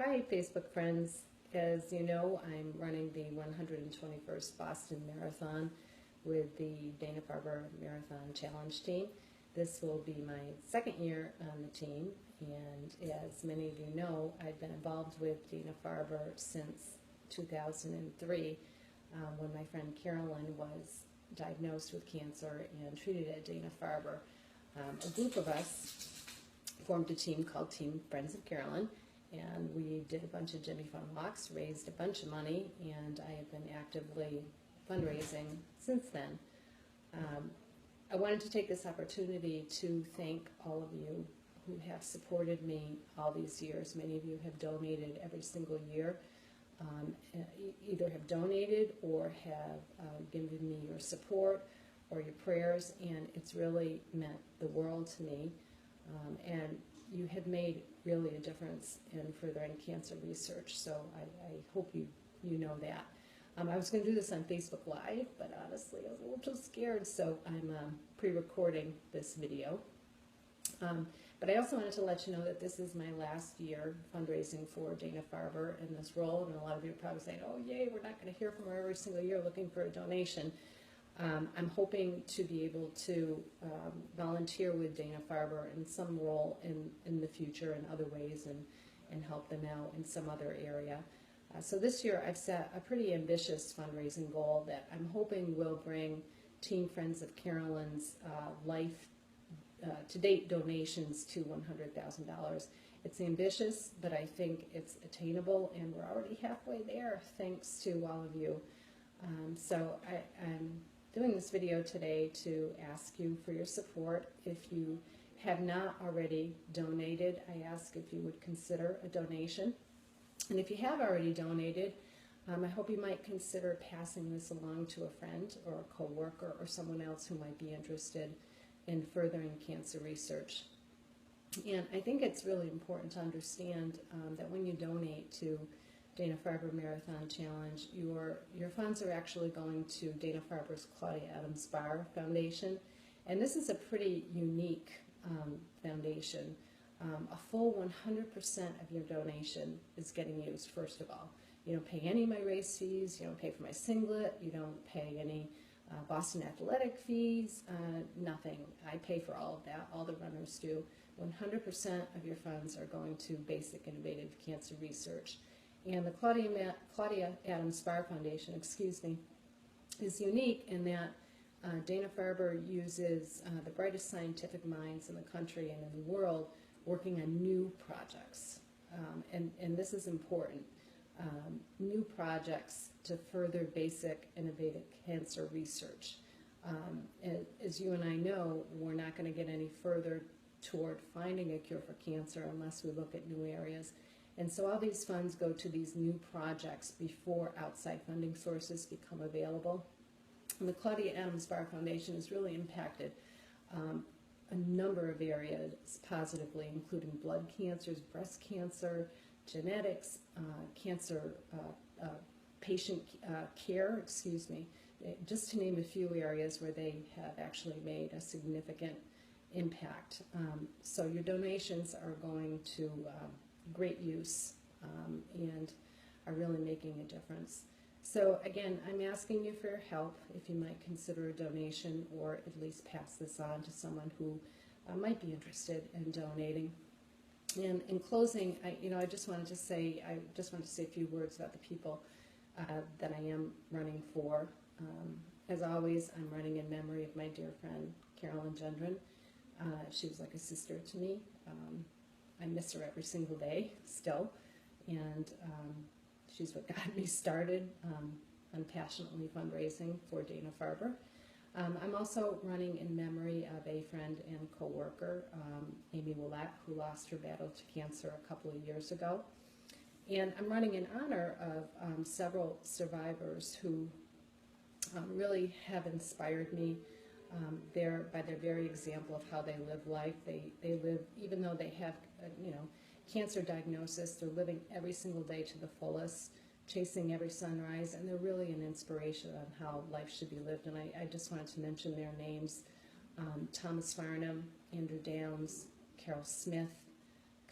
Hi, Facebook friends. As you know, I'm running the 121st Boston Marathon with the Dana-Farber Marathon Challenge team. This will be my second year on the team, and as many of you know, I've been involved with Dana-Farber since 2003, when my friend Carolyn was diagnosed with cancer and treated at Dana-Farber. A group of us formed a team called Team Friends of Carolyn, and we did a bunch of Jimmy Fun walks, raised a bunch of money, and I have been actively fundraising since then. I wanted to take this opportunity to thank all of you who have supported me all these years. Many of you have donated every single year, either have donated or have given me your support or your prayers, and it's really meant the world to me. And you have made really a difference in furthering cancer research, so I hope you know that. I was going to do this on Facebook Live, but honestly I was a little too scared, so I'm pre-recording this video. But I also wanted to let you know that this is my last year fundraising for Dana-Farber in this role, and a lot of you are probably saying, oh yay, we're not going to hear from her every single year looking for a donation. I'm hoping to be able to volunteer with Dana-Farber in some role in the future in other ways and help them out in some other area. So this year I've set a pretty ambitious fundraising goal that I'm hoping will bring Team Friends of Carolyn's to-date donations to $100,000. It's ambitious, but I think it's attainable, and we're already halfway there thanks to all of you. So I'm doing this video today to ask you for your support. If you have not already donated, I ask if you would consider a donation. And if you have already donated, I hope you might consider passing this along to a friend or a coworker or someone else who might be interested in furthering cancer research. And I think it's really important to understand that when you donate to Dana-Farber Marathon Challenge, your funds are actually going to Dana-Farber's Claudia Adams Barr Foundation, and this is a pretty unique foundation. A full 100% of your donation is getting used. First of all, you don't pay any of my race fees, you don't pay for my singlet, you don't pay any Boston athletic fees, nothing. I pay for all of that, all the runners do. 100% of your funds are going to basic innovative cancer research. And the Claudia Adams Barr Foundation, is unique in that Dana-Farber uses the brightest scientific minds in the country and in the world working on new projects. And this is important. New projects to further basic innovative cancer research. As you and I know, we're not going to get any further toward finding a cure for cancer unless we look at new areas. And so all these funds go to these new projects before outside funding sources become available. And the Claudia Adams Barr Foundation has really impacted a number of areas positively, including blood cancers, breast cancer, genetics, cancer patient care, just to name a few areas where they have actually made a significant impact. So your donations are going to great use and are really making a difference. So again, I'm asking you for your help if you might consider a donation or at least pass this on to someone who might be interested in donating. And in closing, I just wanted to say a few words about the people that I am running for. As always, I'm running in memory of my dear friend Carolyn Gendron. She was like a sister to me. I miss her every single day still, and she's what got me started on passionately fundraising for Dana-Farber. I'm also running in memory of a friend and co-worker, Amy Willett, who lost her battle to cancer a couple of years ago. And I'm running in honor of several survivors who really have inspired me by their very example of how they live life. They live, even though they have cancer diagnosis, they're living every single day to the fullest, chasing every sunrise, and they're really an inspiration on how life should be lived. And I just wanted to mention their names: Thomas Farnham, Andrew Downs, Carol Smith,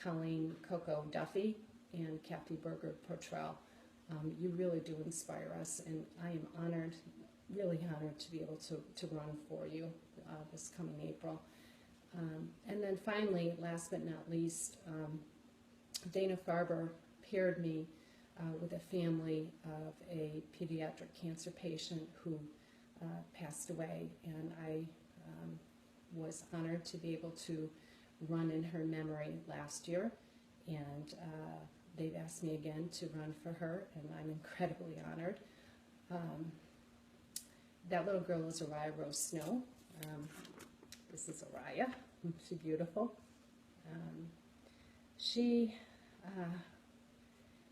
Colleen Coco Duffy, and Kathy Berger-Portrell. You really do inspire us, and I am honored, really honored to be able to run for you this coming April. And then finally, last but not least, Dana Farber paired me with a family of a pediatric cancer patient who passed away, and I was honored to be able to run in her memory last year, and they've asked me again to run for her, and I'm incredibly honored. That little girl is Araya Rose Snow. This is Araya. She's beautiful. She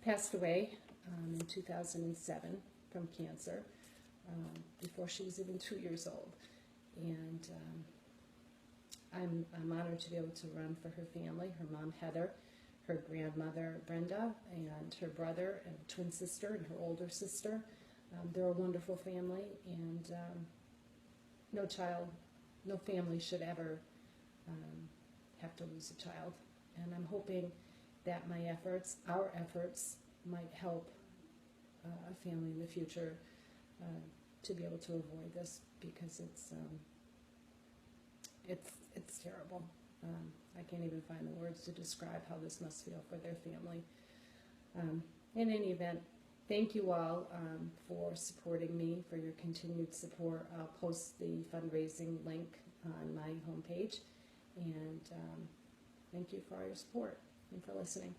passed away in 2007 from cancer before she was even 2 years old. And I'm honored to be able to run for her family, her mom Heather, her grandmother Brenda, and her brother and twin sister and her older sister. They're a wonderful family, and no child, no family should ever have to lose a child. And I'm hoping that my efforts, our efforts, might help a family in the future to be able to avoid this, because it's terrible. I can't even find the words to describe how this must feel for their family. In any event, thank you all for supporting me, for your continued support. I'll post the fundraising link on my homepage, and thank you for all your support and for listening.